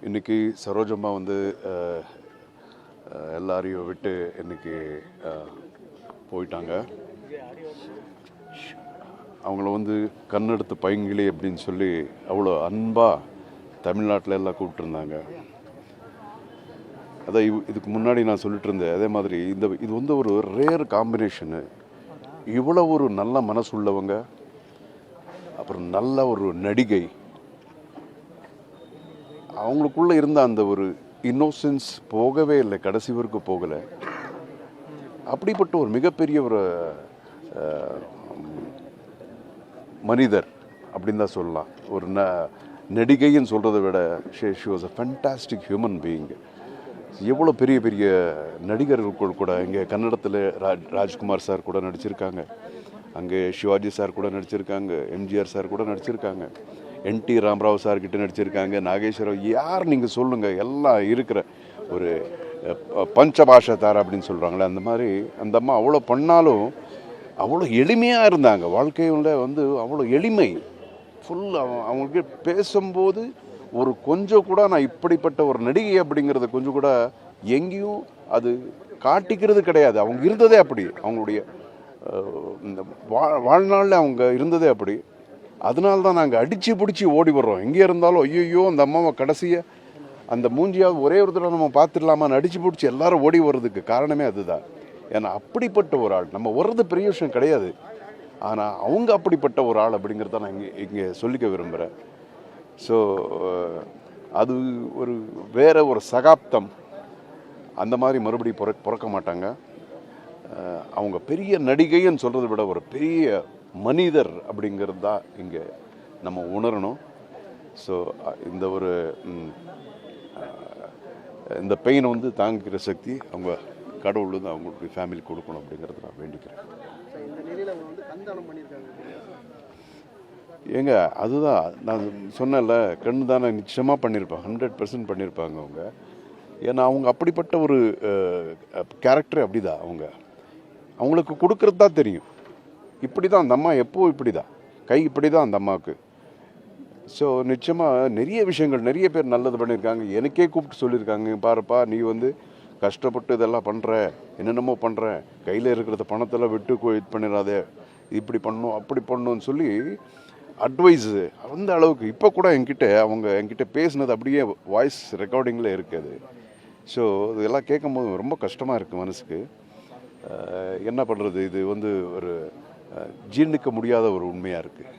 இன்றைக்கி சரோஜம்மா வந்து எல்லாரையும் விட்டு இன்றைக்கி போயிட்டாங்க. அவங்கள வந்து கண்ணெடுத்து பைங்கிளி அப்படின்னு சொல்லி அவ்வளோ அன்பாக தமிழ்நாட்டில் எல்லாம் கூப்பிட்டுருந்தாங்க. அதான் இதுக்கு முன்னாடி நான் சொல்லிட்டு இருந்தேன். அதே மாதிரி இது வந்து ஒரு ரேர் காம்பினேஷனு. இவ்வளோ ஒரு நல்ல மனசு உள்ளவங்க, அப்புறம் நல்ல ஒரு நடிகை, அவங்களுக்குள்ளே இருந்த அந்த ஒரு இன்னோசன்ஸ் போகவே இல்லை, கடைசி வரைக்கும் போகலை. அப்படிப்பட்ட ஒரு மிகப்பெரிய ஒரு மனிதர் அப்படின்னு தான் சொல்லலாம். ஒரு நடிகைன்னு சொல்கிறத விட she was a fantastic human being. எவ்வளோ பெரிய பெரிய நடிகர்கள் கூட இங்கே கன்னடத்தில் ராஜ்குமார் சார் கூட நடிச்சிருக்காங்க, அங்கே சிவாஜி சார் கூட நடிச்சிருக்காங்க, எம்ஜிஆர் சார் கூட நடிச்சிருக்காங்க, என்டி ராமராவ் சார்கிட்ட நடிச்சிருக்காங்க, நாகேஸ்வரராவ், யார் நீங்கள் சொல்லுங்கள், எல்லாம் இருக்கிற ஒரு பஞ்சபாஷா தாரா அப்படின்னு சொல்கிறாங்களே, அந்த மாதிரி அந்த அம்மா அவ்வளோ பண்ணாலும் அவ்வளோ எளிமையாக இருந்தாங்க. வாழ்க்கையில் வந்து அவ்வளோ எளிமை ஃபுல்லாக. அவங்களுக்கு பேசும்போது ஒரு கொஞ்சம் கூட நான் இப்படிப்பட்ட ஒரு நடிகை அப்படிங்கிறத கொஞ்சம் கூட எங்கேயும் அது காட்டிக்கிறது கிடையாது. அவங்க இருந்ததே அப்படி, அவங்களுடைய இந்த வாழ்நாளில் அவங்க இருந்ததே அப்படி. அதனால தான் நாங்கள் அடித்து பிடிச்சி ஓடி வர்றோம். எங்கே இருந்தாலும் ஐயோ அந்த அம்மாவை கடைசியை அந்த மூஞ்சியாவது ஒரே ஒரு தடவை நம்ம பார்த்துடலாமான்னு அடித்து பிடிச்சி எல்லாரும் ஓடி வர்றதுக்கு காரணமே அதுதான். ஏன்னா அப்படிப்பட்ட ஒரு ஆள், நம்ம வர்றது பெரிய விஷயம் கிடையாது, ஆனால் அவங்க அப்படிப்பட்ட ஒரு ஆள் அப்படிங்கிறத நான் இங்கே சொல்லிக்க விரும்புகிறேன். ஸோ அது ஒரு வேற ஒரு சகாப்தம். அந்த மாதிரி மறுபடியும் பிறக்க மாட்டாங்க. அவங்க பெரிய நடிகைன்னு சொல்கிறத விட ஒரு பெரிய மனிதர் அப்படிங்கிறது தான் இங்கே நம்ம உணரணும். ஸோ இந்த ஒரு இந்த பெயினை வந்து தாங்கிக்கிற சக்தி அவங்க கடவுள் வந்து அவங்களுடைய ஃபேமிலி கொடுக்கணும் அப்படிங்கிறத நான் வேண்டிக்கிறேன். ஏங்க அதுதான் நான் சொன்னேன்ல, கண்ணு தானே நிச்சயமாக பண்ணியிருப்பாங்க, 100% பண்ணியிருப்பாங்க அவங்க. ஏன்னா அவங்க அப்படிப்பட்ட ஒரு கேரக்டர். அப்படி தான் அவங்களுக்கு கொடுக்கறது தான் தெரியும். இப்படி தான் அந்த அம்மா, எப்போது இப்படி தான், கை இப்படி தான் அந்த அம்மாவுக்கு. ஸோ நிச்சயமாக நிறைய விஷயங்கள், நிறைய பேர் நல்லது பண்ணியிருக்காங்க. எனக்கே கூப்பிட்டு சொல்லியிருக்காங்க, பாருப்பா நீ வந்து கஷ்டப்பட்டு இதெல்லாம் பண்ணுற, என்னென்னமோ பண்ணுற, கையில் இருக்கிறத பணத்தெல்லாம் விட்டு இது பண்ணிடாதே, இப்படி பண்ணணும் அப்படி பண்ணணும்னு சொல்லி அட்வைஸு அந்த அளவுக்கு. இப்போ கூட என்கிட்ட பேசுனது அப்படியே வாய்ஸ் ரெக்கார்டிங்கில் இருக்குது. ஸோ இதெல்லாம் கேட்கும்போது ரொம்ப கஷ்டமாக இருக்குது மனசுக்கு. என்ன பண்ணுறது, இது வந்து ஒரு ஜீர்ணிக்க முடியாத ஒரு உண்மையாக இருக்குது.